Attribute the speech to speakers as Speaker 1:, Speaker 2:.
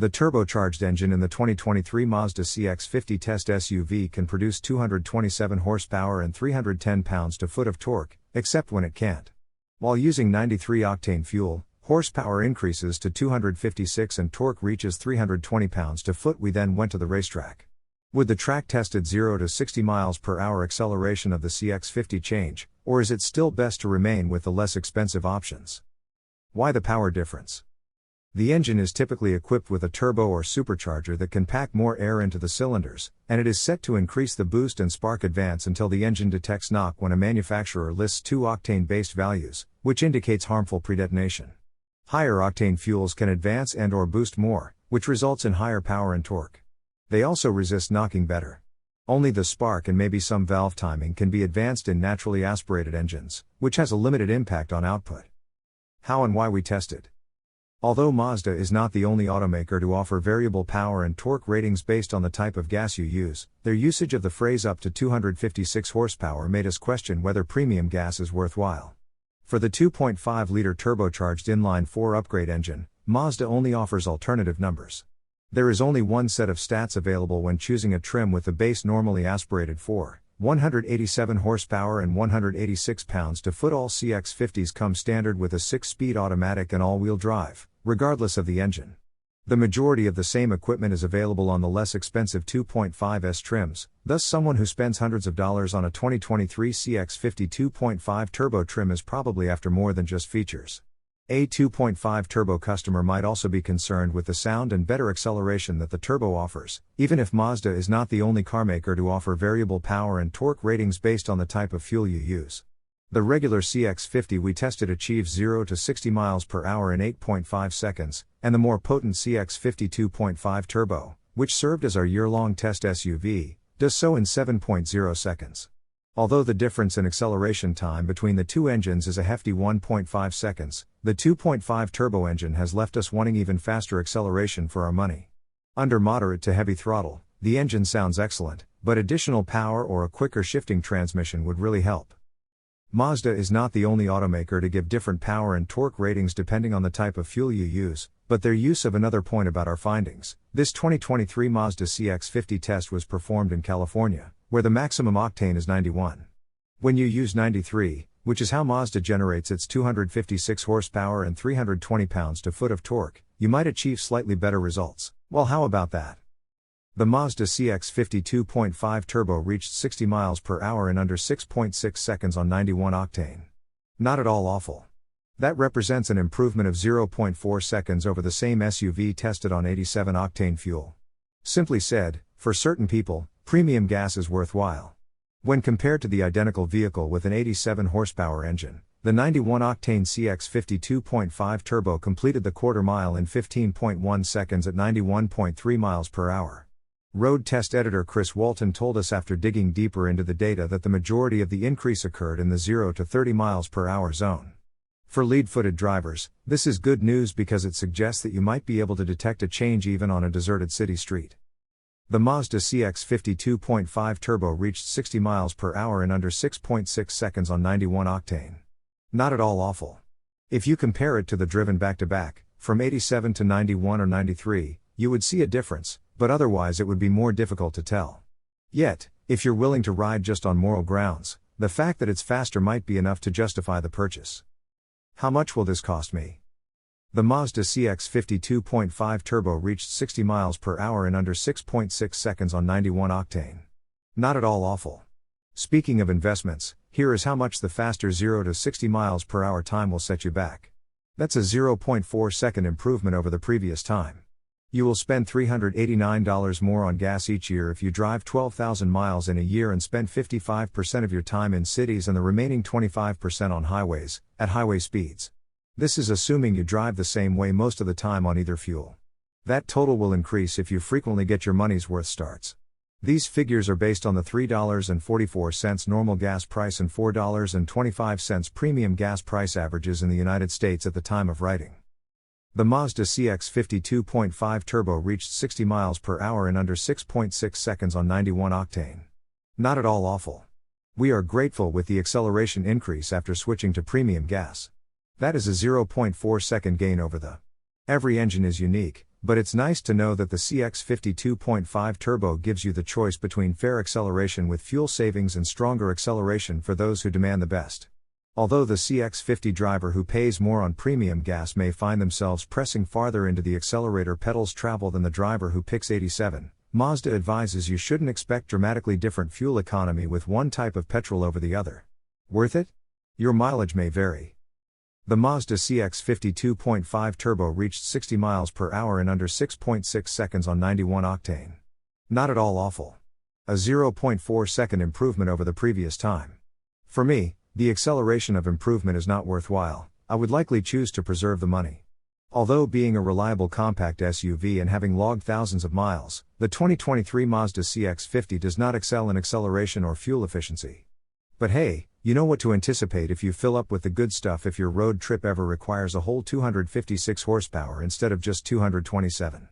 Speaker 1: The turbocharged engine in the 2023 Mazda CX50 test SUV can produce 227 horsepower and 310 pounds-to-foot of torque, except when it can't. While using 93-octane fuel, horsepower increases to 256 and torque reaches 320 pounds-to-foot. We then went to the racetrack. Would the track-tested 0 to 60 miles per hour acceleration of the CX50 change, or is it still best to remain with the less expensive options? Why the power difference? The engine is typically equipped with a turbo or supercharger that can pack more air into the cylinders, and it is set to increase the boost and spark advance until the engine detects knock when a manufacturer lists 2-octane-based values, which indicates harmful predetonation. Higher octane fuels can advance and/or boost more, which results in higher power and torque. They also resist knocking better. Only the spark and maybe some valve timing can be advanced in naturally aspirated engines, which has a limited impact on output. How and why we tested. Although Mazda is not the only automaker to offer variable power and torque ratings based on the type of gas you use, their usage of the phrase up to 256 horsepower made us question whether premium gas is worthwhile. For the 2.5-liter turbocharged inline-4 upgrade engine, Mazda only offers alternative numbers. There is only one set of stats available when choosing a trim with the base normally aspirated 4, 187 horsepower and 186 pounds-to-foot. All CX50s come standard with a 6-speed automatic and all-wheel drive, regardless of the engine. The majority of the same equipment is available on the less expensive 2.5S trims, thus someone who spends hundreds of dollars on a 2023 CX50 2.5 turbo trim is probably after more than just features. A 2.5 turbo customer might also be concerned with the sound and better acceleration that the turbo offers, even if Mazda is not the only carmaker to offer variable power and torque ratings based on the type of fuel you use. The regular CX50 we tested achieves 0 to 60 miles per hour in 8.5 seconds, and the more potent CX50 2.5 turbo, which served as our year-long test SUV, does so in 7.0 seconds. Although the difference in acceleration time between the two engines is a hefty 1.5 seconds, the 2.5 turbo engine has left us wanting even faster acceleration for our money. Under moderate to heavy throttle, the engine sounds excellent, but additional power or a quicker shifting transmission would really help. Mazda is not the only automaker to give different power and torque ratings depending on the type of fuel you use, but their use of another point about our findings. This 2023 Mazda CX50 test was performed in California, where the maximum octane is 91. When you use 93, which is how Mazda generates its 256 horsepower and 320 pounds-to-foot of torque, you might achieve slightly better results. Well, how about that? The Mazda CX50 2.5 turbo reached 60 miles per hour in under 6.6 seconds on 91 octane. Not at all awful. That represents an improvement of 0.4 seconds over the same SUV tested on 87 octane fuel. Simply said, for certain people, premium gas is worthwhile. When compared to the identical vehicle with an 87 horsepower engine, the 91 octane CX50 2.5 turbo completed the quarter mile in 15.1 seconds at 91.3 miles per hour. Road test editor Chris Walton told us after digging deeper into the data that the majority of the increase occurred in the 0 to 30 miles per hour zone. For lead-footed drivers, this is good news because it suggests that you might be able to detect a change even on a deserted city street. The Mazda CX50 2.5 turbo reached 60 miles per hour in under 6.6 seconds on 91 octane. Not at all awful. If you compare it to the driven back-to-back, from 87 to 91 or 93, you would see a difference, but otherwise it would be more difficult to tell. Yet, if you're willing to ride just on moral grounds, the fact that it's faster might be enough to justify the purchase. How much will this cost me? The Mazda CX50 2.5 turbo reached 60 miles per hour in under 6.6 seconds on 91 octane. Not at all awful. Speaking of investments, here is how much the faster 0 to 60 miles per hour time will set you back. That's a 0.4 second improvement over the previous time. You will spend $389 more on gas each year if you drive 12,000 miles in a year and spend 55% of your time in cities and the remaining 25% on highways, at highway speeds. This is assuming you drive the same way most of the time on either fuel. That total will increase if you frequently get your money's worth starts. These figures are based on the $3.44 normal gas price and $4.25 premium gas price averages in the United States at the time of writing. The Mazda CX50 2.5 turbo reached 60 miles per hour in under 6.6 seconds on 91 octane. Not at all awful. We are grateful with the acceleration increase after switching to premium gas. That is a 0.4 second gain over the. Every engine is unique, But it's nice to know that the CX50 2.5 turbo gives you the choice between fair acceleration with fuel savings and stronger acceleration for those who demand the best. Although the CX50 driver who pays more on premium gas may find themselves pressing farther into the accelerator pedal's travel than the driver who picks 87, Mazda advises you shouldn't expect dramatically different fuel economy with one type of petrol over the other. Worth it? Your mileage may vary. The Mazda CX50 2.5 turbo reached 60 miles per hour in under 6.6 seconds on 91 octane. Not at all awful. A 0.4 second improvement over the previous time. For me, the acceleration of improvement is not worthwhile. I would likely choose to preserve the money. Although being a reliable compact SUV and having logged thousands of miles, the 2023 Mazda CX50 does not excel in acceleration or fuel efficiency. But hey, you know what to anticipate if you fill up with the good stuff if your road trip ever requires a whole 256 horsepower instead of just 227.